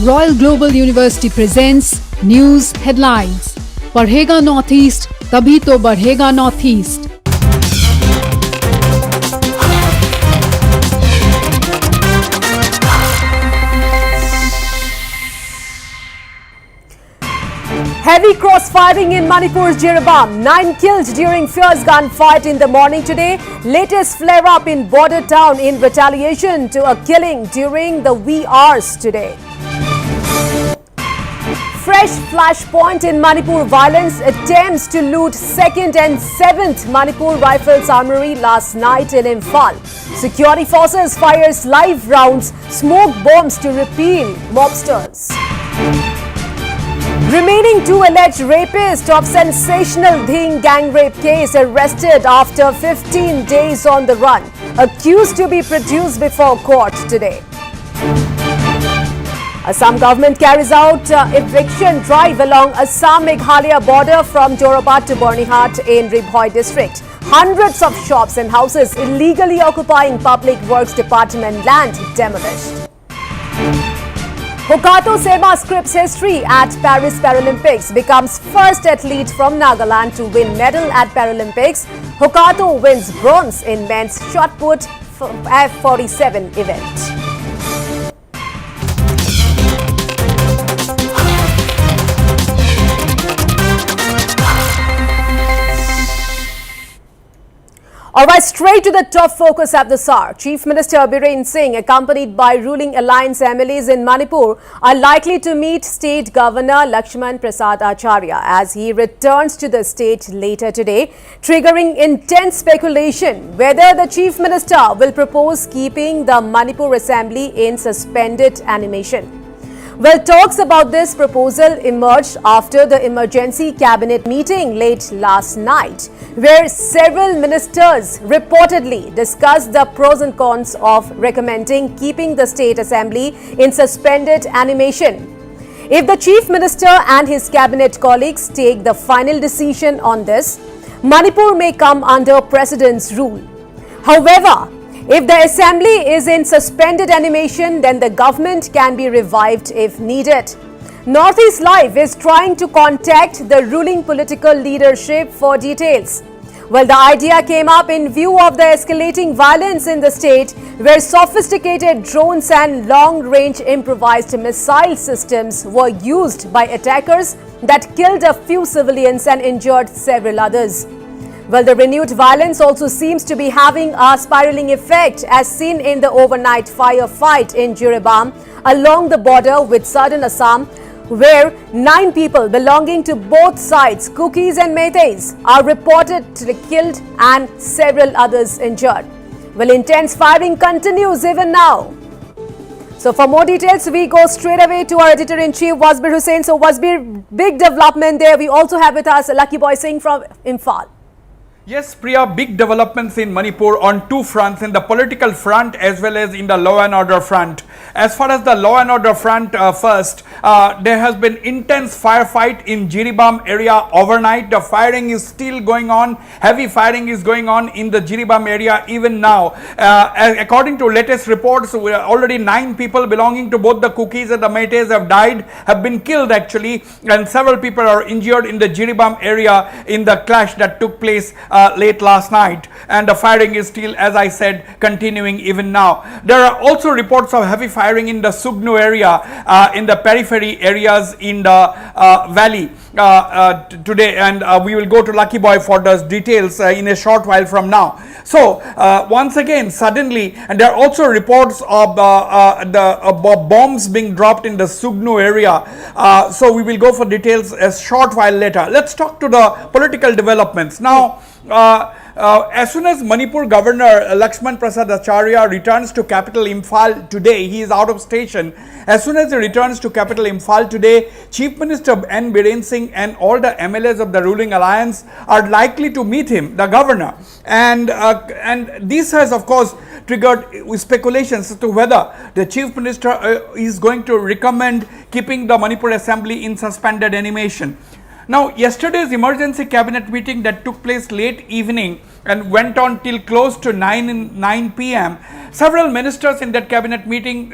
Royal Global University presents News Headlines. पढ़ेगा north east तभी तो बढ़ेगा north east. Heavy cross-firing in Manipur's Jiribam. 9 killed during fierce gunfight in the morning today. Latest flare-up in border town in retaliation to a killing during the wee hours today. Fresh flashpoint in Manipur violence. Attempts to loot 2nd and 7th Manipur Rifles Armory last night in Imphal. Security forces fires live rounds, smoke bombs to repel mobsters. Remaining 2 alleged rapists of sensational Dhing gang rape case arrested after 15 days on the run. Accused to be produced before court today. Assam government carries out eviction drive along Assam-Meghalaya border from Jorabad to Bornihat in Ribhoi district. Hundreds of shops and houses illegally occupying Public Works Department land demolished. Hokato Sema scripts history at Paris Paralympics, becomes first athlete from Nagaland to win medal at Paralympics. Hokato wins bronze in men's shot put F47 event. Alright, straight to the top focus at the SAR. Chief Minister Biren Singh, accompanied by ruling alliance MLAs in Manipur, are likely to meet State Governor Lakshman Prasad Acharya as he returns to the state later today, triggering intense speculation whether the Chief Minister will propose keeping the Manipur Assembly in suspended animation. Well, talks about this proposal emerged after the emergency cabinet meeting late last night, where several ministers reportedly discussed the pros and cons of recommending keeping the state assembly in suspended animation. If the chief minister and his cabinet colleagues take the final decision on this, Manipur may come under president's rule. However, if the assembly is in suspended animation, then the government can be revived if needed. Northeast Live is trying to contact the ruling political leadership for details. Well, the idea came up in view of the escalating violence in the state, where sophisticated drones and long-range improvised missile systems were used by attackers that killed a few civilians and injured several others. Well, the renewed violence also seems to be having a spiraling effect, as seen in the overnight firefight in Jiribam along the border with southern Assam, where 9 people belonging to both sides, Kukis and Meiteis, are reported to be killed and several others injured. Well, intense firing continues even now. So for more details, we go straight away to our editor-in-chief, Wasbir Hussain. So Wasbir, big development there. We also have with us Lucky Boy Singh from Imphal. Yes, Priya, big developments in Manipur on 2 fronts, in the political front as well as in the law and order front. As far as the law and order front first, there has been intense firefight in Jiribam area overnight. The firing is still going on. Heavy firing is going on in the Jiribam area even now. According to latest reports, already 9 people belonging to both the Kukis and the Meiteis have been killed actually, and several people are injured in the Jiribam area in the clash that took place late last night, and the firing is still, as I said, continuing even now. There are also reports of heavy firing in the Sugnu area, in the periphery areas in the valley today, and we will go to Lucky Boy for those details in a short while from now. So once again, suddenly, and there are also reports of bombs being dropped in the Sugnu area. So we will go for details a short while later. Let's talk to the political developments now. As soon as Manipur Governor Lakshman Prasad Acharya returns to capital Imphal today, he is out of station. As soon as he returns to capital Imphal today, Chief Minister N. Biren Singh and all the MLAs of the ruling alliance are likely to meet him, the governor. And this has, of course, triggered speculations as to whether the Chief Minister is going to recommend keeping the Manipur Assembly in suspended animation. Now, yesterday's emergency cabinet meeting that took place late evening and went on till close to 9 p.m. Several ministers in that cabinet meeting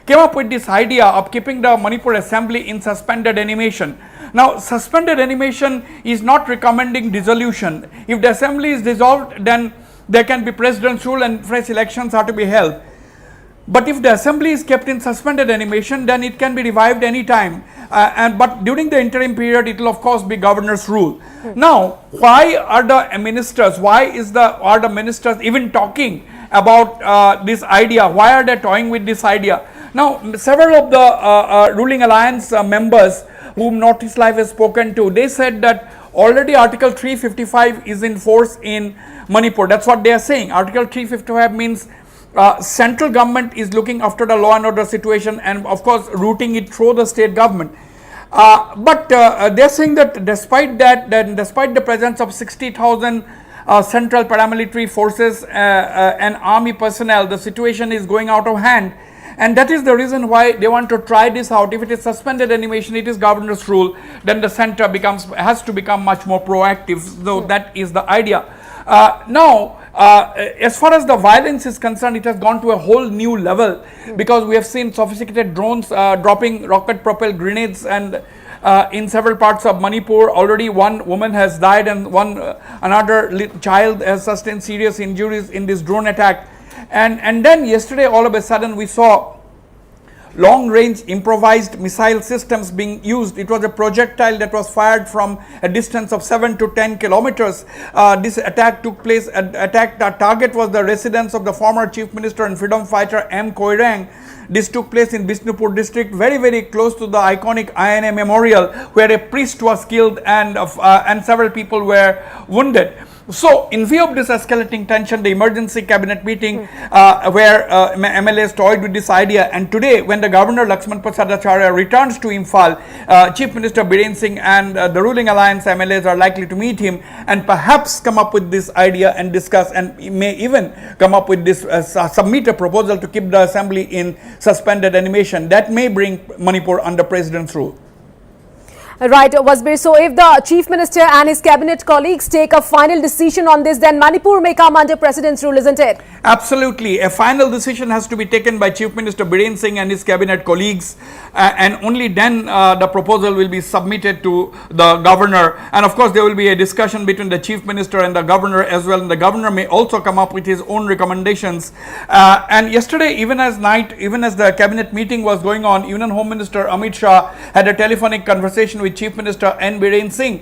came up with this idea of keeping the Manipur Assembly in suspended animation. Now, suspended animation is not recommending dissolution. If the Assembly is dissolved, then there can be President's rule and fresh elections are to be held. But if the Assembly is kept in suspended animation, then it can be revived any time. But during the interim period, it will of course be Governor's rule. Now, why are the ministers? Are the ministers even talking about this idea? Why are they toying with this idea? Now, several of the ruling alliance members whom Northeast Life has spoken to, they said that already Article 355 is in force in Manipur. That's what they are saying. Article 355 means central government is looking after the law and order situation and of course routing it through the state government. But they're saying that despite the presence of 60,000 central paramilitary forces and army personnel, the situation is going out of hand. And that is the reason why they want to try this out. If it is suspended animation, it is Governor's rule, then the center has to become much more proactive. So that is the idea. Now, as far as the violence is concerned, it has gone to a whole new level because we have seen sophisticated drones dropping rocket-propelled grenades, and in several parts of Manipur, already one woman has died and another child has sustained serious injuries in this drone attack. And then yesterday, all of a sudden, we saw long-range improvised missile systems being used. It was a projectile that was fired from a distance of 7 to 10 kilometers. This attack took place. The target was the residence of the former Chief Minister and freedom fighter M. Koirang. This took place in Bishnupur district, very, very close to the iconic INA memorial, where a priest was killed and several people were wounded. So, in view of this escalating tension, the emergency cabinet meeting where MLAs toyed with this idea, and today when the Governor Lakshman Prasad Acharya returns to Imphal, Chief Minister Biren Singh and the ruling alliance MLAs are likely to meet him and perhaps come up with this idea and discuss, and may even come up with this, submit a proposal to keep the assembly in suspended animation. That may bring Manipur under President's rule. Right, Wasbir. So if the Chief Minister and his cabinet colleagues take a final decision on this, then Manipur may come under President's rule, isn't it? Absolutely. A final decision has to be taken by Chief Minister Biren Singh and his cabinet colleagues, and only then the proposal will be submitted to the governor. And of course, there will be a discussion between the Chief Minister and the governor as well. And the governor may also come up with his own recommendations. And yesterday, even as the cabinet meeting was going on, Union Home Minister Amit Shah had a telephonic conversation with Chief Minister N. Biren Singh,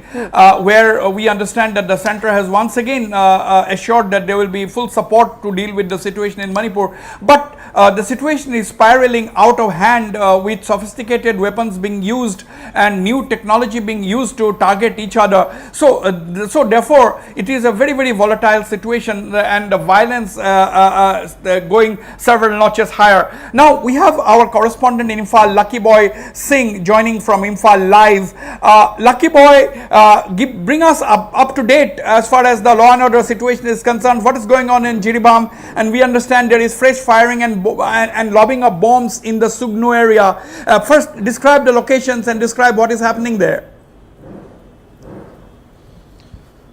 where we understand that the centre has once again assured that there will be full support to deal with the situation in Manipur. But the situation is spiraling out of hand with sophisticated weapons being used and new technology being used to target each other. So therefore, it is a very, very volatile situation, and the violence going several notches higher. Now, we have our correspondent in Imphal, Lucky Boy Singh, joining from Imphal live. Lucky Boy, bring us up to date as far as the law and order situation is concerned. What is going on in Jiribam? And we understand there is fresh firing and lobbing of bombs in the Sugnu area. First, describe the locations and describe what is happening there.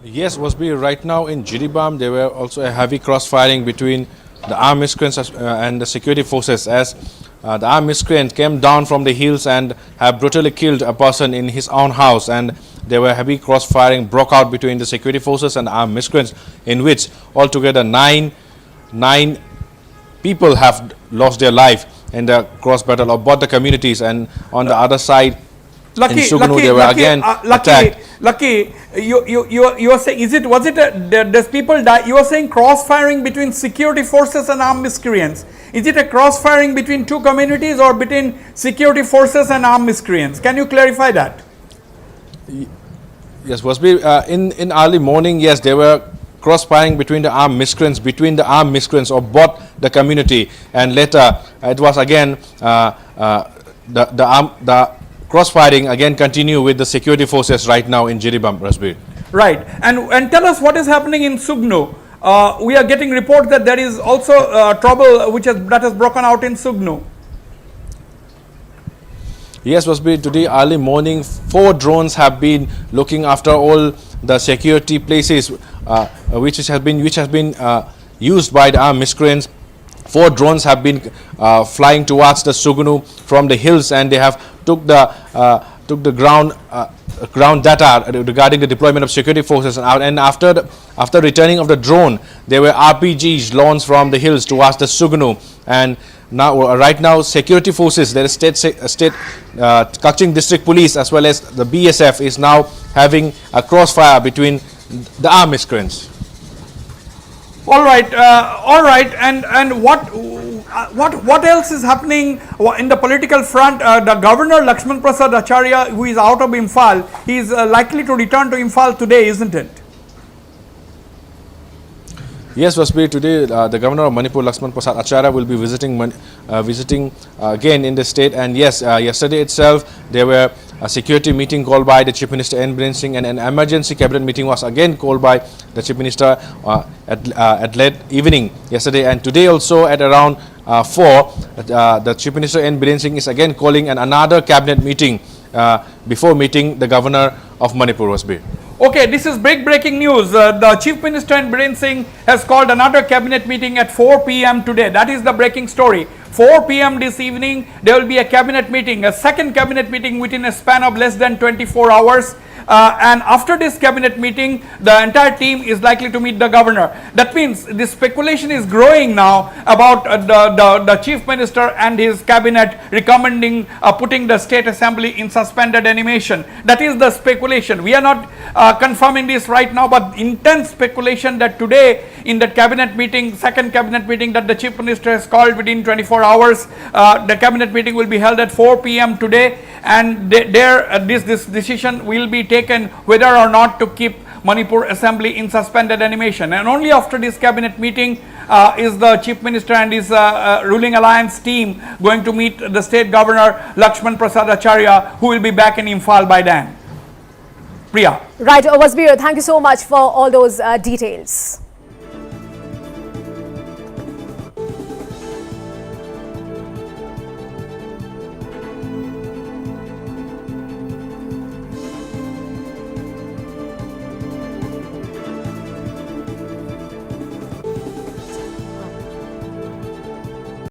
Yes, Wasbir, right now in Jiribam, there were also a heavy cross-firing between the armed miscreants and the security forces, as the armed miscreant came down from the hills and have brutally killed a person in his own house, and there were heavy cross-firing broke out between the security forces and armed miscreants, in which altogether nine people have lost their life in the cross battle of both the communities. And on the other side, in Sugnu, they were again attacked. Lucky, you are saying, was it there's people die? You are saying cross-firing between security forces and armed miscreants. Is it a cross-firing between two communities or between security forces and armed miscreants? Can you clarify that? Yes, Wasbir, in early morning, yes, there were cross-firing between the armed miscreants of both the community, and later it was again the cross-firing again continue with the security forces right now in Jiribam, Wasbir. Right, and tell us what is happening in Sugnu. We are getting reports that there is also trouble that has broken out in Sugnu. Yes, Wasbir, today early morning, 4 drones have been looking after all the security places which has been used by the armed miscreants 4 drones have been flying towards the Sugunu from the hills, and they have took the ground data regarding the deployment of security forces. And after returning of the drone, there were RPGs launched from the hills towards the Sugunu. And now, right now, security forces, there is state Kaching district police as well as the BSF is now having a crossfire between the armed miscreants. All right, and what else is happening in the political front? The governor Lakshman Prasad Acharya, who is out of Imphal, he is likely to return to Imphal today, isn't it? Yes, Wasbir, today the governor of Manipur, Lakshman Prasad Acharya, will be visiting again in the state. And yes, yesterday itself there were a security meeting called by the Chief Minister N. Biren Singh, and an emergency cabinet meeting was again called by the Chief Minister at late evening yesterday. And today also at around 4, the Chief Minister N. Biren Singh is again calling another cabinet meeting before meeting the governor of Manipur, Wasbir. Okay, this is breaking news. The Chief Minister N. Biren Singh has called another cabinet meeting at 4 p.m. today. That is the breaking story. 4 p.m. this evening, there will be a cabinet meeting, a second cabinet meeting within a span of less than 24 hours. And after this cabinet meeting, the entire team is likely to meet the governor. That means the speculation is growing now about the Chief Minister and his cabinet recommending putting the State Assembly in suspended animation. That is the speculation. We are not confirming this right now, but intense speculation that today in the cabinet meeting, second cabinet meeting that the Chief Minister has called within 24 hours, the cabinet meeting will be held at 4 p.m. today, and this decision will be taken whether or not to keep Manipur Assembly in suspended animation. And only after this cabinet meeting is the Chief Minister and his ruling alliance team going to meet the State Governor Lakshman Prasad Acharya, who will be back in Imphal by then. Priya. Right, Wasbir, thank you so much for all those details.